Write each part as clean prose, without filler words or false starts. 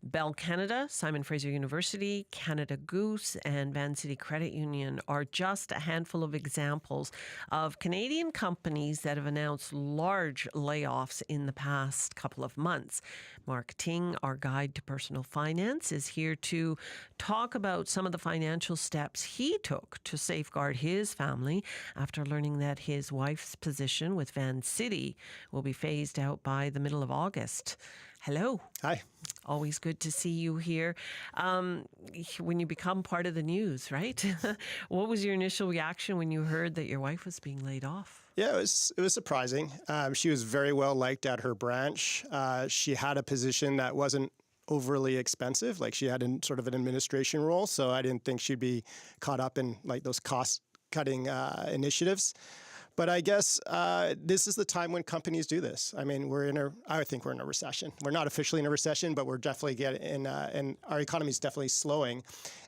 Bell Canada, Simon Fraser University, Canada Goose, and Vancity Credit Union are just a handful of examples of Canadian companies that have announced large layoffs in the past couple of months. Mark Ting, our guide to personal finance, is here to talk about some of the financial steps he took to safeguard his family after learning that his wife's position with Vancity will be phased out by the middle of August. Hello. Hi. Always good to see you here. When you become part of the news, right? What was your initial reaction when you heard that your wife was being laid off? Yeah, it was surprising. She was very well liked at her branch. She had a position that wasn't overly expensive. Like she had sort of an administration role, so I didn't think she'd be caught up in like those cost-cutting initiatives. But I guess this is the time when companies do this. I mean, I think we're in a recession. We're not officially in a recession, but we're definitely and our economy is definitely slowing.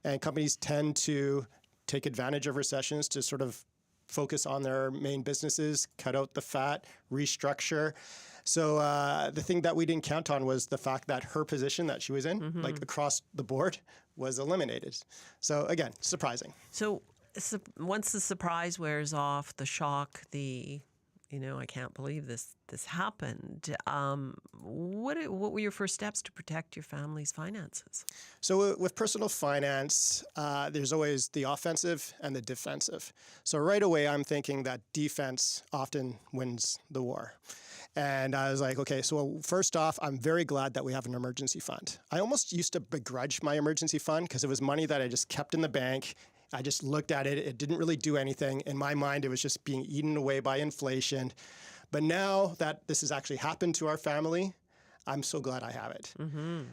And companies tend to take advantage of recessions to sort of focus on their main businesses, cut out the fat, restructure. So the thing that we didn't count on was the fact that her position that she was in, like across the board, was eliminated. So again, surprising. So once the surprise wears off, the shock, I can't believe this happened. What were your first steps to protect your family's finances? So with personal finance, there's always the offensive and the defensive. So right away, I'm thinking that defense often wins the war. And I was like, okay, so first off, I'm very glad that we have an emergency fund. I almost used to begrudge my emergency fund because it was money that I just kept in the bank. I just looked at it. It didn't really do anything. In my mind, it was just being eaten away by inflation. But now that this has actually happened to our family, I'm so glad I have it.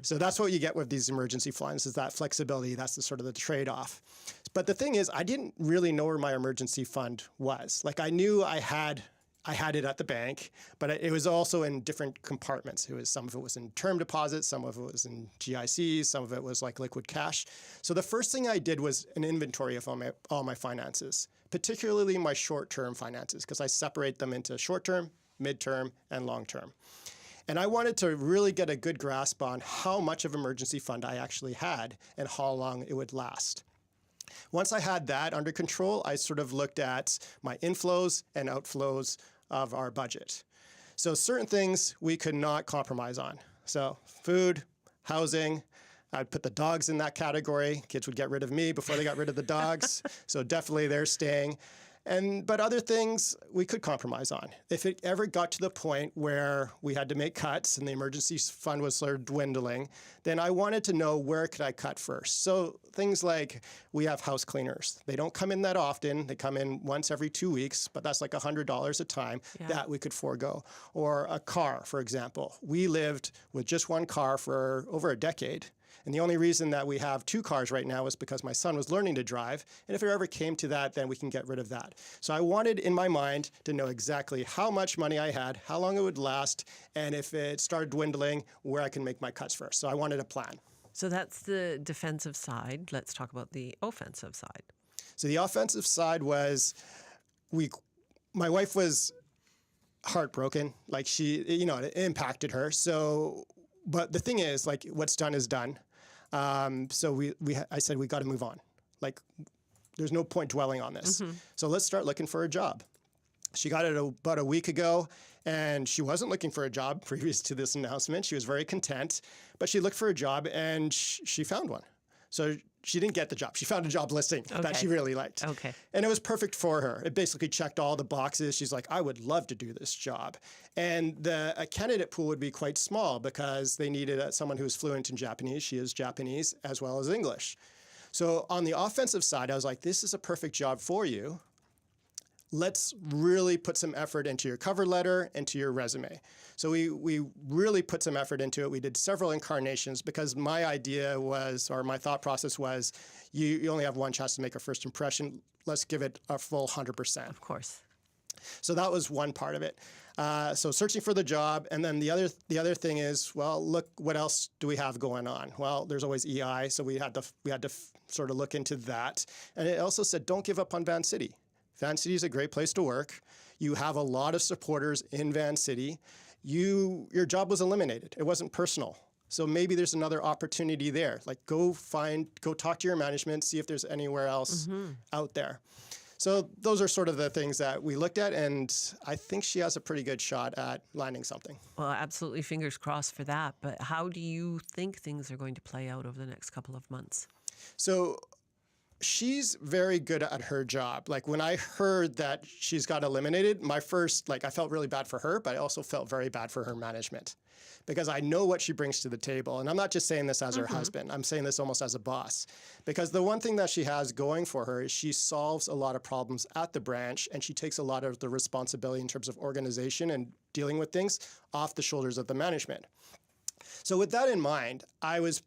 So that's what you get with these emergency funds is that flexibility. That's the sort of the trade-off. But the thing is, I didn't really know where my emergency fund was. Like I knew I had it at the bank, but it was also in different compartments. Some of it was in term deposits, some of it was in GICs, some of it was like liquid cash. So the first thing I did was an inventory of all my finances, particularly my short-term finances, because I separate them into short-term, mid-term, and long-term. And I wanted to really get a good grasp on how much of emergency fund I actually had and how long it would last. Once I had that under control, I sort of looked at my inflows and outflows of our budget. So certain things we could not compromise on. So food, housing, I'd put the dogs in that category. Kids would get rid of me before they got rid of the dogs. So definitely they're staying. But other things we could compromise on. If it ever got to the point where we had to make cuts and the emergency fund was sort of dwindling, then I wanted to know where could I cut first. So things like we have house cleaners. They don't come in that often. They come in once every 2 weeks, but that's like $100 a time that we could forego. Or a car, for example. We lived with just one car for over a decade. And the only reason that we have 2 cars right now is because my son was learning to drive. And if it ever came to that, then we can get rid of that. So I wanted in my mind to know exactly how much money I had, how long it would last, and if it started dwindling, where I can make my cuts first. So I wanted a plan. So that's the defensive side. Let's talk about the offensive side. So the offensive side was my wife was heartbroken. Like it impacted her. So, but the thing is, like, what's done is done. So I said, we got to move on. Like, there's no point dwelling on this. So let's start looking for a job. She got it about a week ago, and she wasn't looking for a job previous to this announcement. She was very content, but she looked for a job, and she found one. So she didn't get the job. She found a job listing that she really liked. Okay. And it was perfect for her. It basically checked all the boxes. She's like, I would love to do this job. And a candidate pool would be quite small because they needed someone who was fluent in Japanese. She is Japanese as well as English. So on the offensive side, I was like, this is a perfect job for you. Let's really put some effort into your cover letter, into your resume. So we really put some effort into it. We did several incarnations because my idea was, or my thought process was, you only have one chance to make a first impression. Let's give it a full 100%. Of course. So that was one part of it. So searching for the job. And then the other thing is, well, look, what else do we have going on? Well, there's always EI. So we had to sort of look into that. And it also said, don't give up on Vancity. Vancity is a great place to work. You have a lot of supporters in Vancity. Your job was eliminated. It wasn't personal. So maybe there's another opportunity there. Like go talk to your management, see if there's anywhere else out there. So those are sort of the things that we looked at, and I think she has a pretty good shot at landing something. Well, absolutely fingers crossed for that. But how do you think things are going to play out over the next couple of months? So she's very good at her job. Like when I heard that she's got eliminated, my first, I felt really bad for her, but I also felt very bad for her management because I know what she brings to the table. And I'm not just saying this as her husband. I'm saying this almost as a boss. Because the one thing that she has going for her is she solves a lot of problems at the branch, and she takes a lot of the responsibility in terms of organization and dealing with things off the shoulders of the management. So with that in mind, I was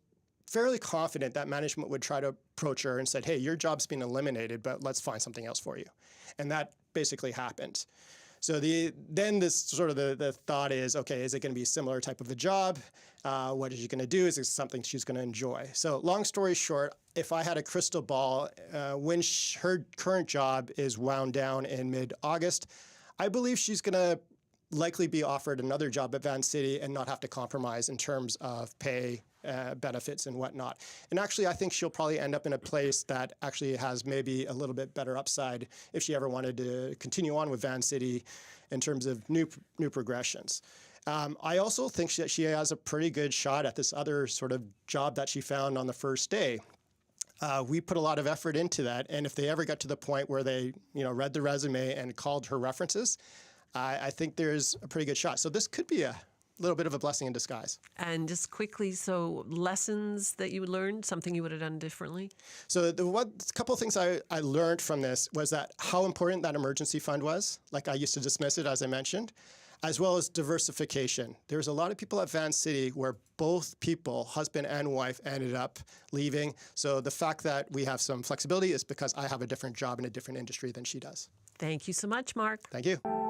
fairly confident that management would try to approach her and said, hey, your job's been eliminated, but let's find something else for you. And that basically happened. So then the thought is, okay, is it going to be a similar type of a job? What is she going to do? Is it something she's going to enjoy? So long story short, if I had a crystal ball, when her current job is wound down in mid-August, I believe she's going to likely be offered another job at Vancity and not have to compromise in terms of pay, benefits and whatnot. And actually, I think she'll probably end up in a place that actually has maybe a little bit better upside if she ever wanted to continue on with Vancity in terms of new progressions. I also think that she has a pretty good shot at this other sort of job that she found on the first day. We put a lot of effort into that, and if they ever got to the point where they, read the resume and called her references, I think there's a pretty good shot. So this could be a little bit of a blessing in disguise. And just quickly, so lessons that you learned, something you would have done differently? So the couple of things I learned from this was that how important that emergency fund was. Like I used to dismiss it, as I mentioned, as well as diversification. There's a lot of people at Vancity where both people, husband and wife, ended up leaving. So the fact that we have some flexibility is because I have a different job in a different industry than she does. Thank you so much, Mark. Thank you.